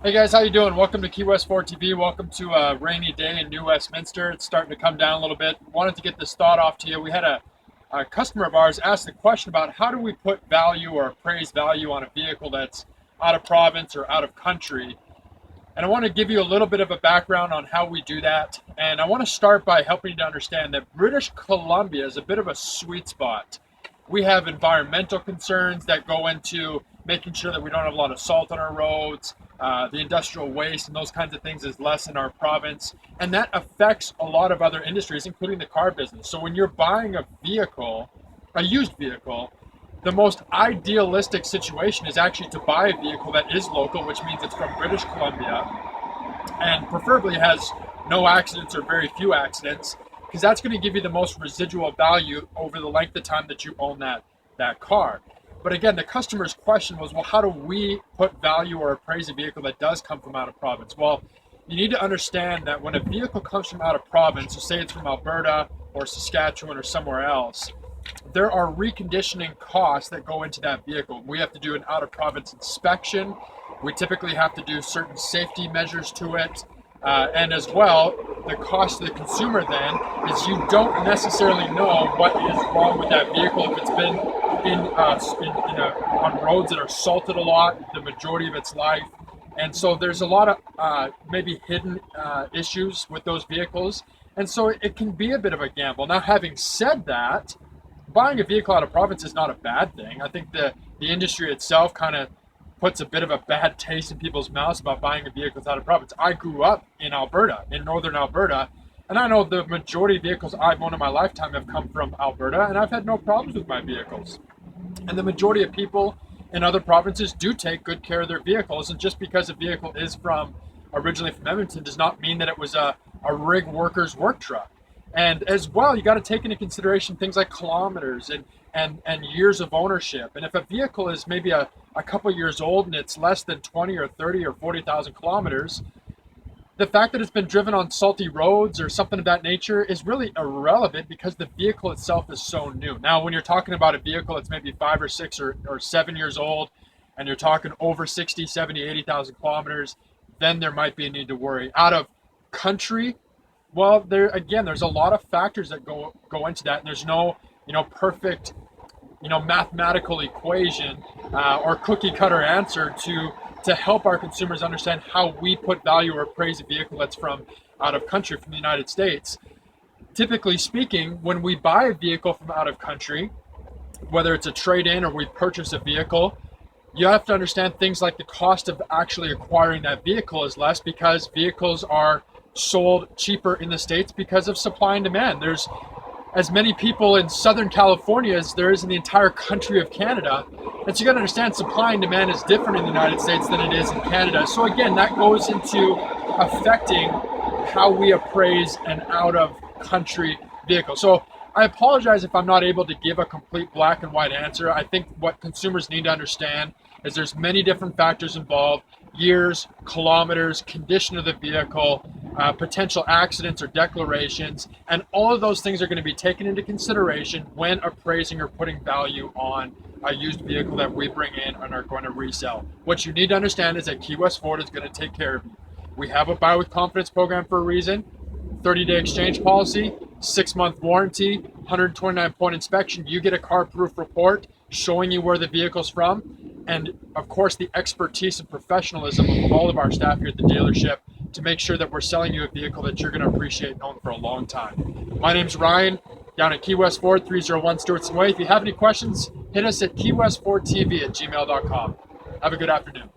Hey guys, how you doing? Welcome to Key West 4 TV. Welcome to a rainy day in New Westminster. It's starting to come down a little bit. Wanted to get this thought off to you. We had a customer of ours ask the question about how do we put value or appraise value on a vehicle that's out of province or out of country. And I want to give you a little bit of a background on how we do that. And I want to start by helping you to understand that British Columbia is a bit of a sweet spot. We have environmental concerns that go into making sure that we don't have a lot of salt on our roads. The industrial waste and those kinds of things is less in our province. And that affects a lot of other industries, including the car business. So when you're buying a vehicle, a used vehicle, the most idealistic situation is actually to buy a vehicle that is local, which means it's from British Columbia and preferably has no accidents or very few accidents, because that's going to give you the most residual value over the length of time that you own that car. But again, the customer's question was, well, how do we put value or appraise a vehicle that does come from out of province? Well, you need to understand that when a vehicle comes from out of province, so say it's from Alberta or Saskatchewan or somewhere else, there are reconditioning costs that go into that vehicle. We have to do an out of province inspection. We typically have to do certain safety measures to it. And as well, the cost to the consumer then is you don't necessarily know what is wrong with that vehicle if it's been on roads that are salted a lot the majority of its life. And so there's a lot of maybe hidden issues with those vehicles. And so it can be a bit of a gamble. Now, having said that, buying a vehicle out of province is not a bad thing. I think the industry itself kind of puts a bit of a bad taste in people's mouths about buying a vehicle out of province. I grew up in Alberta, in northern Alberta, and I know the majority of vehicles I've owned in my lifetime have come from Alberta, and I've had no problems with my vehicles. And the majority of people in other provinces do take good care of their vehicles, and just because a vehicle is originally from Edmonton does not mean that it was a rig worker's work truck. And as well, you got to take into consideration things like kilometers and years of ownership. And if a vehicle is maybe a couple years old and it's less than 20 or 30 or 40,000 kilometers, the fact that it's been driven on salty roads or something of that nature is really irrelevant because the vehicle itself is so new. Now, when you're talking about a vehicle that's maybe 5 or 6 or 7 years old and you're talking over 60, 70, 80,000 kilometers, then there might be a need to worry. Out of country, well, there's a lot of factors that go into that, and there's no perfect mathematical equation or cookie cutter answer to help our consumers understand how we put value or appraise a vehicle that's from out of country, from the United States. Typically speaking, when we buy a vehicle from out of country, whether it's a trade-in or we purchase a vehicle, you have to understand things like the cost of actually acquiring that vehicle is less because vehicles are sold cheaper in the States because of supply and demand. There's as many people in Southern California as there is in the entire country of Canada. And so you got to understand supply and demand is different in the United States than it is in Canada. So again, that goes into affecting how we appraise an out of country vehicle. So I apologize if I'm not able to give a complete black and white answer. I think what consumers need to understand is there's many different factors involved: years, kilometers, condition of the vehicle, potential accidents or declarations, and all of those things are going to be taken into consideration when appraising or putting value on a used vehicle that we bring in and are going to resell. What you need to understand is that Key West Ford is going to take care of you. We have a Buy with Confidence program for a reason. 30-day exchange policy, 6-month warranty, 129-point inspection. You get a car-proof report showing you where the vehicle's from, and of course the expertise and professionalism of all of our staff here at the dealership to make sure that we're selling you a vehicle that you're going to appreciate and own for a long time. My name's Ryan, down at Key West Ford, 301 Stewartson Way. If you have any questions, hit us at keywest4tv@gmail.com. Have a good afternoon.